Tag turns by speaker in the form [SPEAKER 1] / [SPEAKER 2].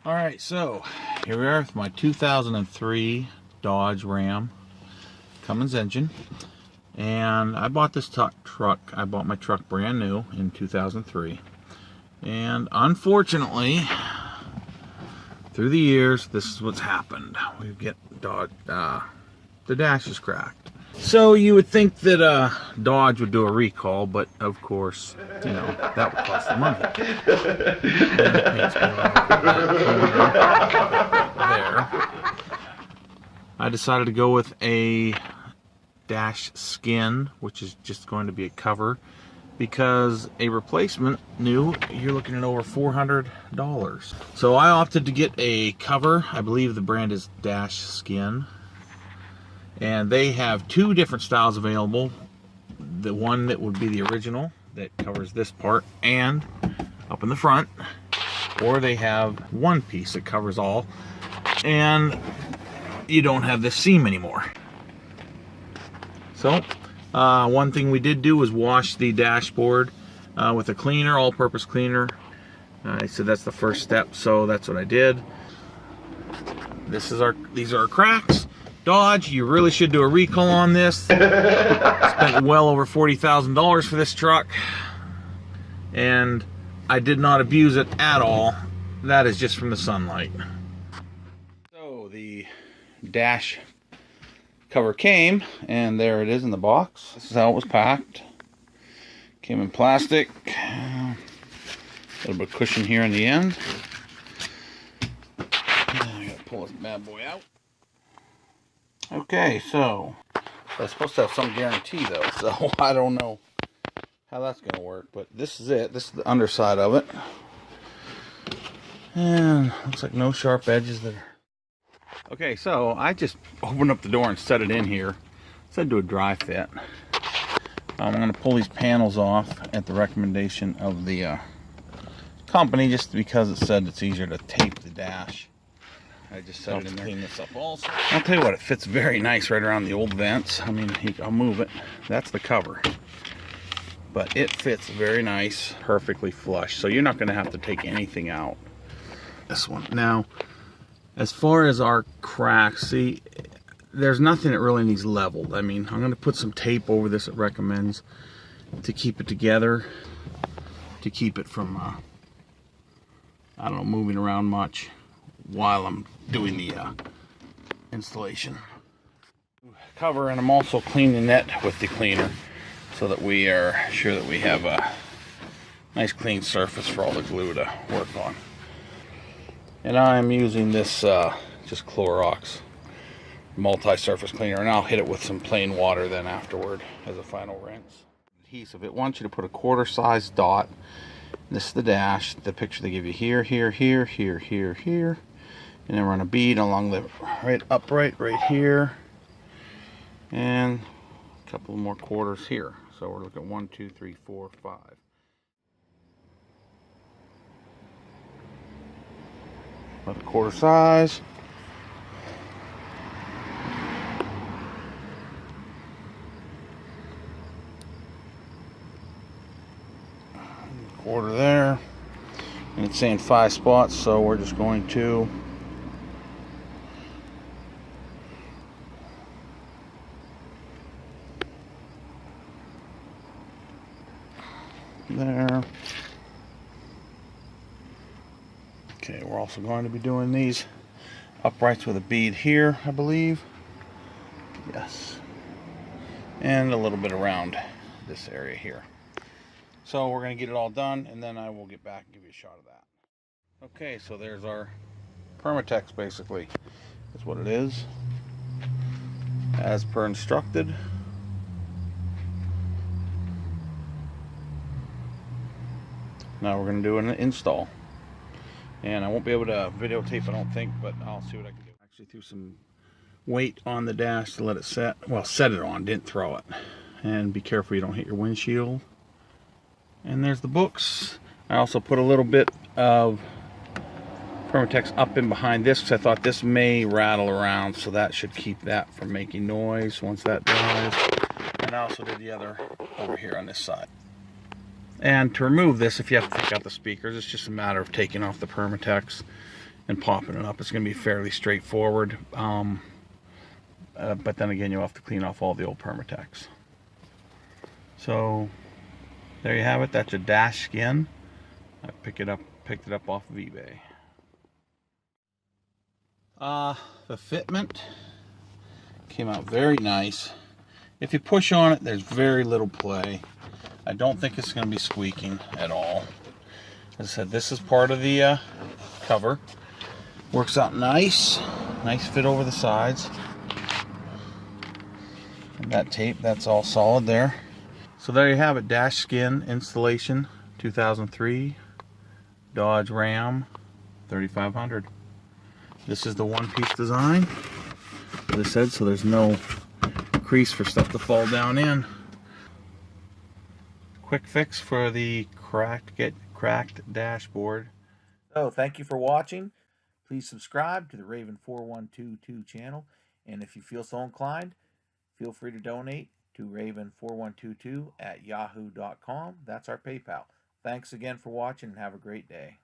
[SPEAKER 1] Alright, so here we are with my 2003 Dodge Ram Cummins engine. And I bought this truck. I bought my truck brand new in 2003. And unfortunately, through the years, this is what's happened. We get the dash is cracked. So you would think that Dodge would do a recall, but of course, you know, that would cost them money. There. I decided to go with a dashskin, which is just going to be a cover, because a replacement new, you're looking at over $400. So I opted to get a cover. I believe the brand is dashskin. And they have two different styles available. The one that would be the original, that covers this part and up in the front. Or they have one piece that covers all, and you don't have this seam anymore. So, one thing we did do was wash the dashboard with a cleaner, all-purpose cleaner. I said that's the first step, so that's what I did. These are our cracks. Dodge, you really should do a recall on this. Spent well over $40,000 for this truck, and I did not abuse it at all. That is just from the sunlight. So the dash cover came, and there it is in the box. This is how it was packed. Came in plastic. A little bit of cushion here in the end. I gotta pull this bad boy out. Okay, so it's supposed to have some guarantee though, so I don't know how that's going to work, but this is it. This is the underside of it, and looks like no sharp edges there. Okay, so I just opened up the door and set it in here. Said do a dry fit. I'm going to pull these panels off at the recommendation of the company, just because it said it's easier to tape the dash. I just set it in there. Clean this up also. I'll tell you what, it fits very nice right around the old vents. I mean, I'll move it. That's the cover. But it fits very nice, perfectly flush. So you're not going to have to take anything out. This one. Now, as far as our cracks, see, there's nothing that really needs leveled. I mean, I'm going to put some tape over this. It recommends to keep it together, to keep it from, I don't know, moving around much while I'm doing the installation. Cover, and I'm also cleaning it with the cleaner so that we are sure that we have a nice clean surface for all the glue to work on. And I'm using this just Clorox multi-surface cleaner, and I'll hit it with some plain water then afterward as a final rinse. Adhesive, it wants you to put a quarter-size dot. This is the dash, the picture they give you here, here, here, here, here, here. And then run a bead along the upright right here, and a couple more quarters here. So we're looking at 1, 2, 3, 4, 5. About a quarter size. Quarter there. And it's saying 5 spots, so we're just going to there. Okay, we're also going to be doing these uprights with a bead here, I believe. Yes. And a little bit around this area here. So we're going to get it all done, and then I will get back and give you a shot of that. Okay, so there's our Permatex, basically. That's what it is. As per instructed. Now we're going to do an install. And I won't be able to videotape, I don't think, but I'll see what I can do. Actually threw some weight on the dash to let it set. Well, set it on, didn't throw it. And be careful you don't hit your windshield. And there's the books. I also put a little bit of Permatex up in behind this because I thought this may rattle around, so that should keep that from making noise once that dries. And I also did the other over here on this side. And to remove this, if you have to take out the speakers, it's just a matter of taking off the Permatex and popping it up. It's going to be fairly straightforward. But then again, you'll have to clean off all the old Permatex. So there you have it. That's a dashskin. I picked it up off of eBay. The fitment came out very nice. If you push on it, there's very little play. I don't think it's going to be squeaking at all. As I said, this is part of the cover. Works out nice. Nice fit over the sides. And that tape, that's all solid there. So there you have it, dashskin installation 2003 Dodge Ram 3500. This is the one-piece design, as I said, so there's no crease for stuff to fall down in. Quick fix for the cracked dashboard. So thank you for watching. Please subscribe to the Raven 4122 channel, and if you feel so inclined, feel free to donate to raven4122 at yahoo.com. That's our PayPal. Thanks again for watching and have a great day.